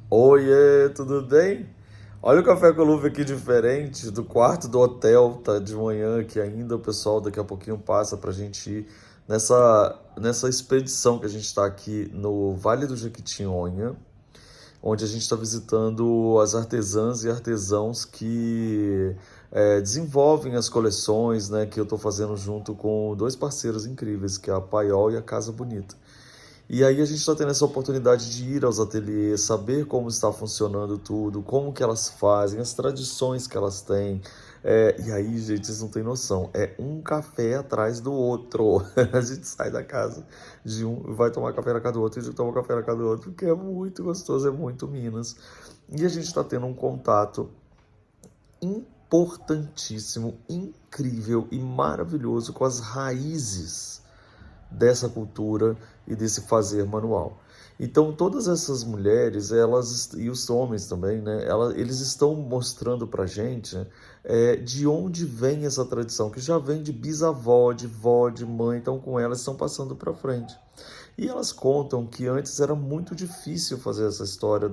Oiê, tudo bem? Olha o café com luva aqui diferente do quarto do hotel, tá de manhã aqui ainda. O pessoal daqui a pouquinho passa pra gente ir nessa expedição que a gente está aqui no Vale do Jequitinhonha, onde a gente está visitando as artesãs e artesãos que desenvolvem as coleções, né, que eu estou fazendo junto com dois parceiros incríveis, que é a Paiol e a Casa Bonita. E aí a gente está tendo essa oportunidade de ir aos ateliês, saber como está funcionando tudo, como que elas fazem, as tradições que elas têm. E aí, gente, vocês não têm noção, é um café atrás do outro. A gente sai da casa de um, vai tomar café na casa do outro, e a gente toma café na casa do outro, porque é muito gostoso, é muito Minas. E a gente está tendo um contato importantíssimo, incrível e maravilhoso com as raízes dessa cultura e desse fazer manual. Então, todas essas mulheres, elas e os homens também, né? Eles estão mostrando para gente de onde vem essa tradição, que já vem de bisavó, de vó, de mãe. Então, com elas estão passando para frente. E elas contam que antes era muito difícil fazer essa história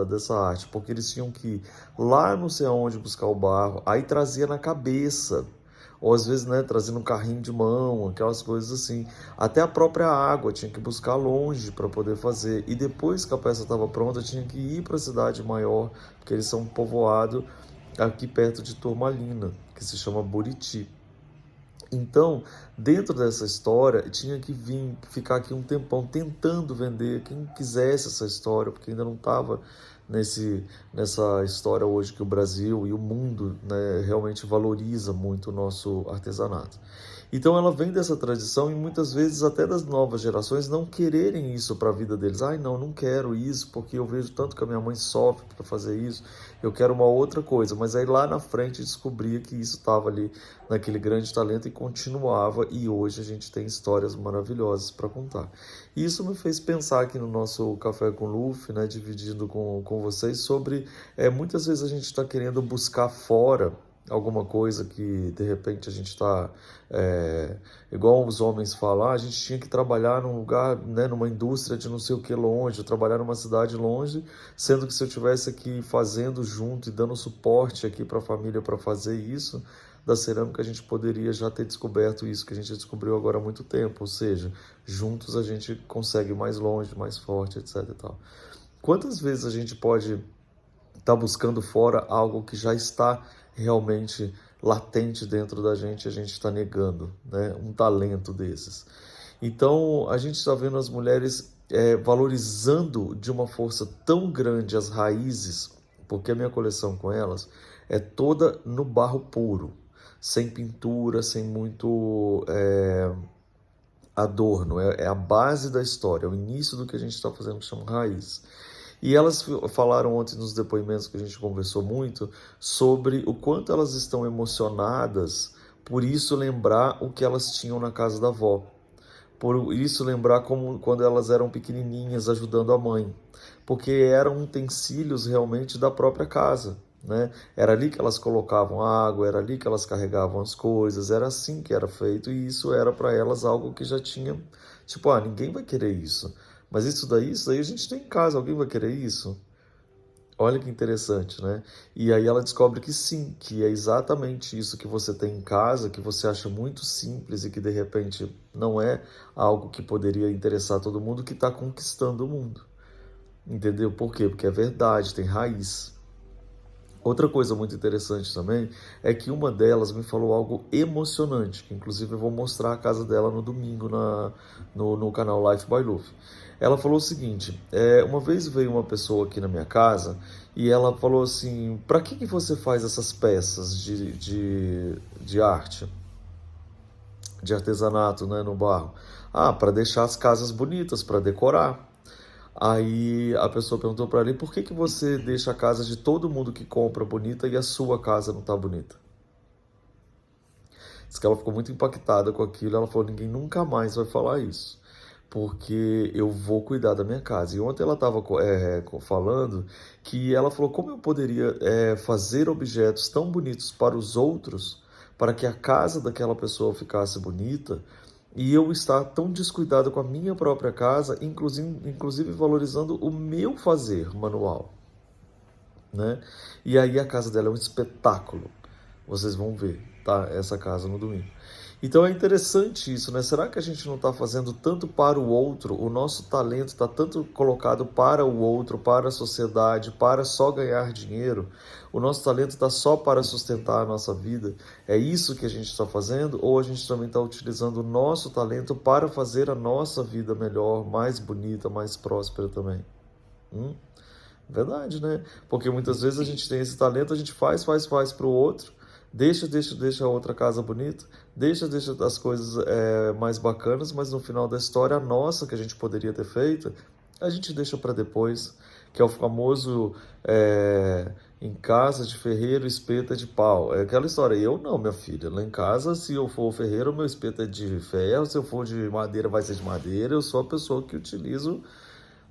dessa arte, porque eles tinham que ir lá não sei aonde buscar o barro, aí trazia na cabeça, ou às vezes, né, trazendo um carrinho de mão, aquelas coisas assim. Até a própria água tinha que buscar longe para poder fazer. E depois que a peça estava pronta, tinha que ir para a cidade maior, porque eles são um povoado aqui perto de Turmalina, que se chama Buriti. Então, dentro dessa história, tinha que vir, ficar aqui um tempão tentando vender quem quisesse essa história, porque ainda não estava nessa história hoje que o Brasil e o mundo, né, realmente valoriza muito o nosso artesanato. Então ela vem dessa tradição e muitas vezes até das novas gerações não quererem isso para a vida deles. Ai, não, não quero isso porque eu vejo tanto que a minha mãe sofre para fazer isso, eu quero uma outra coisa. Mas aí lá na frente descobria que isso estava ali naquele grande talento e continuava, e hoje a gente tem histórias maravilhosas para contar. E isso me fez pensar aqui no nosso Café com Luffy, né, dividindo com vocês sobre muitas vezes a gente está querendo buscar fora alguma coisa que de repente a gente está igual os homens falam, a gente tinha que trabalhar num lugar, né, numa indústria de não sei o que longe, trabalhar numa cidade longe, sendo que se eu tivesse aqui fazendo junto e dando suporte aqui para a família para fazer isso da cerâmica, a gente poderia já ter descoberto isso que a gente descobriu agora há muito tempo, ou seja, juntos a gente consegue ir mais longe, mais forte, etc e tal. Quantas vezes a gente pode estar buscando fora algo que já está realmente latente dentro da gente, a gente está negando, né? Um talento desses. Então, a gente está vendo as mulheres valorizando de uma força tão grande as raízes, porque a minha coleção com elas é toda no barro puro, sem pintura, sem muito adorno, é a base da história, é o início do que a gente está fazendo, que chama raiz. E elas falaram ontem nos depoimentos que a gente conversou muito sobre o quanto elas estão emocionadas por isso lembrar o que elas tinham na casa da avó. Por isso lembrar como quando elas eram pequenininhas ajudando a mãe. Porque eram utensílios realmente da própria casa, né? Era ali que elas colocavam água, era ali que elas carregavam as coisas, era assim que era feito e isso era para elas algo que já tinha, tipo, ninguém vai querer isso. Mas isso daí a gente tem em casa, alguém vai querer isso? Olha que interessante, né? E aí ela descobre que sim, que é exatamente isso que você tem em casa, que você acha muito simples e que de repente não é algo que poderia interessar todo mundo, que está conquistando o mundo. Entendeu? Por quê? Porque é verdade, tem raiz. Outra coisa muito interessante também é que uma delas me falou algo emocionante, que inclusive eu vou mostrar a casa dela no domingo no canal Life by Luffy. Ela falou o seguinte, uma vez veio uma pessoa aqui na minha casa e ela falou assim, para que você faz essas peças de arte, de artesanato, né, no barro? Ah, para deixar as casas bonitas, para decorar. Aí a pessoa perguntou para ele, por que você deixa a casa de todo mundo que compra bonita e a sua casa não tá bonita? Diz que ela ficou muito impactada com aquilo, ela falou, ninguém nunca mais vai falar isso, porque eu vou cuidar da minha casa. E ontem ela estava falando que ela falou, como eu poderia fazer objetos tão bonitos para os outros, para que a casa daquela pessoa ficasse bonita, e eu estar tão descuidado com a minha própria casa, inclusive valorizando o meu fazer manual, né? E aí a casa dela é um espetáculo. Vocês vão ver, tá? Essa casa no domingo. Então é interessante isso, né? Será que a gente não está fazendo tanto para o outro? O nosso talento está tanto colocado para o outro, para a sociedade, para só ganhar dinheiro? O nosso talento está só para sustentar a nossa vida? É isso que a gente está fazendo? Ou a gente também está utilizando o nosso talento para fazer a nossa vida melhor, mais bonita, mais próspera também? Verdade, né? Porque muitas vezes a gente tem esse talento, a gente faz para o outro, deixa a outra casa bonita, deixa as coisas mais bacanas, mas no final da história, a nossa que a gente poderia ter feito, a gente deixa para depois, que é o famoso em casa de ferreiro, espeto é de pau. É aquela história, eu não, minha filha, lá em casa, se eu for ferreiro, meu espeto é de ferro, se eu for de madeira, vai ser de madeira, eu sou a pessoa que utilizo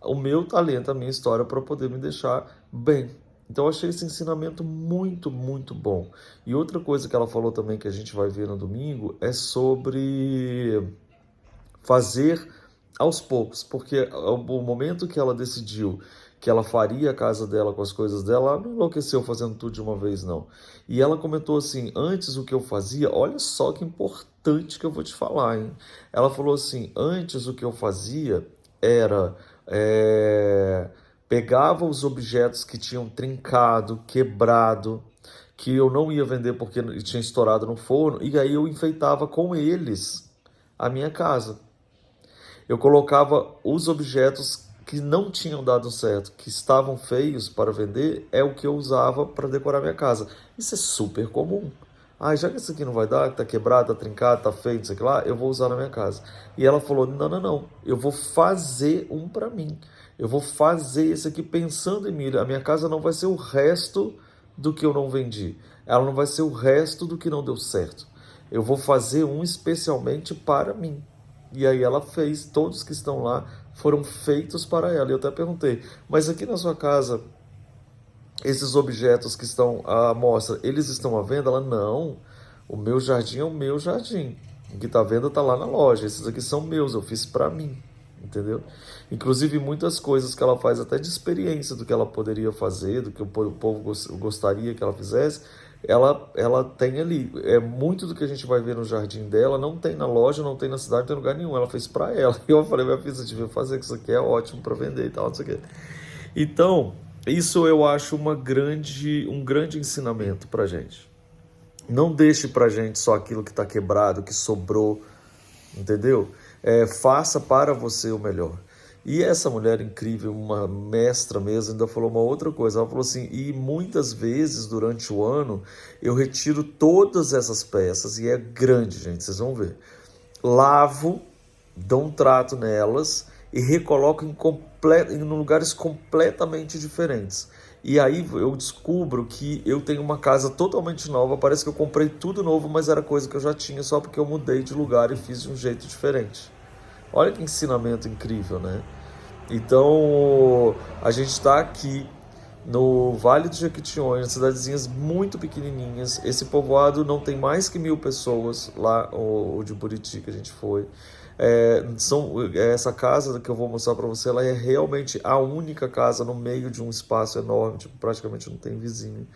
o meu talento, a minha história para poder me deixar bem. Então eu achei esse ensinamento muito, muito bom. E outra coisa que ela falou também que a gente vai ver no domingo é sobre fazer aos poucos, porque o momento que ela decidiu que ela faria a casa dela com as coisas dela, ela não enlouqueceu fazendo tudo de uma vez, não. E ela comentou assim, antes o que eu fazia, olha só que importante que eu vou te falar, hein? Ela falou assim, antes o que eu fazia era pegava os objetos que tinham trincado, quebrado, que eu não ia vender porque tinha estourado no forno, e aí eu enfeitava com eles a minha casa. Eu colocava os objetos que não tinham dado certo, que estavam feios para vender, é o que eu usava para decorar minha casa. Isso é super comum. Ah, já que isso aqui não vai dar, que tá quebrado, tá trincado, tá feio, não sei o que lá, eu vou usar na minha casa. E ela falou, não, eu vou fazer um para mim. Eu vou fazer esse aqui pensando em mim. A minha casa não vai ser o resto do que eu não vendi. Ela não vai ser o resto do que não deu certo. Eu vou fazer um especialmente para mim. E aí ela fez, todos que estão lá foram feitos para ela. E eu até perguntei, mas aqui na sua casa, esses objetos que estão à mostra, eles estão à venda? Ela, não, o meu jardim é o meu jardim. O que está à venda está lá na loja. Esses aqui são meus, eu fiz para mim. Entendeu? Inclusive muitas coisas que ela faz até de experiência do que ela poderia fazer, do que o povo gostaria que ela fizesse, ela tem ali. É muito do que a gente vai ver no jardim dela, não tem na loja, não tem na cidade, não tem em lugar nenhum. Ela fez para ela. E eu falei, minha filha, você devia fazer, que isso aqui é ótimo para vender e tal, não sei o quê. Então, isso eu acho um grande ensinamento pra gente. Não deixe pra gente só aquilo que está quebrado, que sobrou, entendeu? Faça para você o melhor. E essa mulher incrível, uma mestra mesmo, ainda falou uma outra coisa. Ela falou assim, e muitas vezes durante o ano eu retiro todas essas peças, e é grande, gente, vocês vão ver. Lavo, dou um trato nelas e recoloco em lugares completamente diferentes. E aí eu descubro que eu tenho uma casa totalmente nova, parece que eu comprei tudo novo, mas era coisa que eu já tinha só porque eu mudei de lugar e fiz de um jeito diferente. Olha que ensinamento incrível, né? Então, a gente está aqui no Vale do Jequitinhonha, cidadezinhas muito pequenininhas. Esse povoado não tem mais que 1.000 pessoas, lá o de Buriti que a gente foi. Essa casa que eu vou mostrar para você, ela é realmente a única casa no meio de um espaço enorme, tipo, praticamente não tem vizinho.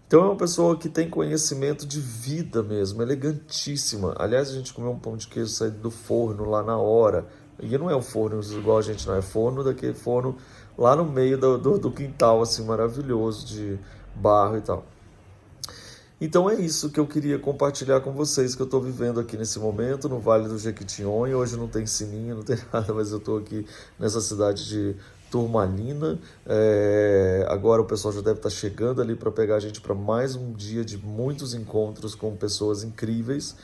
Então é uma pessoa que tem conhecimento de vida mesmo, elegantíssima. Aliás, a gente comeu um pão de queijo saído do forno lá na hora. E não é um forno igual a gente, não. É forno daquele forno lá no meio do quintal, assim, maravilhoso, de barro e tal. Então é isso que eu queria compartilhar com vocês, que eu estou vivendo aqui nesse momento, no Vale do Jequitinhonha. Hoje não tem sininho, não tem nada, mas eu estou aqui nessa cidade de Turmalina. Agora o pessoal já deve estar chegando ali para pegar a gente para mais um dia de muitos encontros com pessoas incríveis.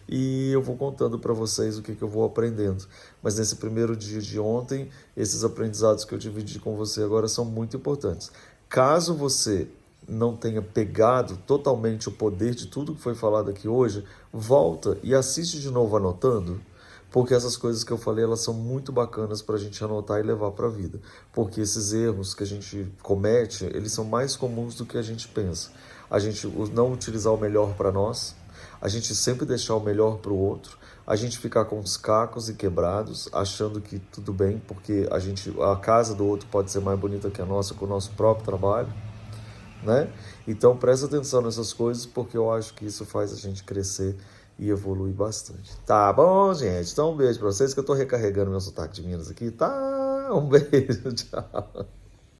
E eu vou contando para vocês o que eu vou aprendendo. Mas nesse primeiro dia de ontem, esses aprendizados que eu dividi com você agora são muito importantes. Caso você não tenha pegado totalmente o poder de tudo que foi falado aqui hoje, volta e assiste de novo anotando, porque essas coisas que eu falei, elas são muito bacanas para a gente anotar e levar para a vida. Porque esses erros que a gente comete, eles são mais comuns do que a gente pensa. A gente não utilizar o melhor para nós, a gente sempre deixar o melhor para o outro, a gente ficar com os cacos e quebrados, achando que tudo bem, porque a casa do outro pode ser mais bonita que a nossa com o nosso próprio trabalho, né? Então presta atenção nessas coisas, porque eu acho que isso faz a gente crescer e evoluir bastante. Tá bom, gente? Então um beijo pra vocês, que eu tô recarregando meu sotaque de Minas aqui, tá? Um beijo, tchau.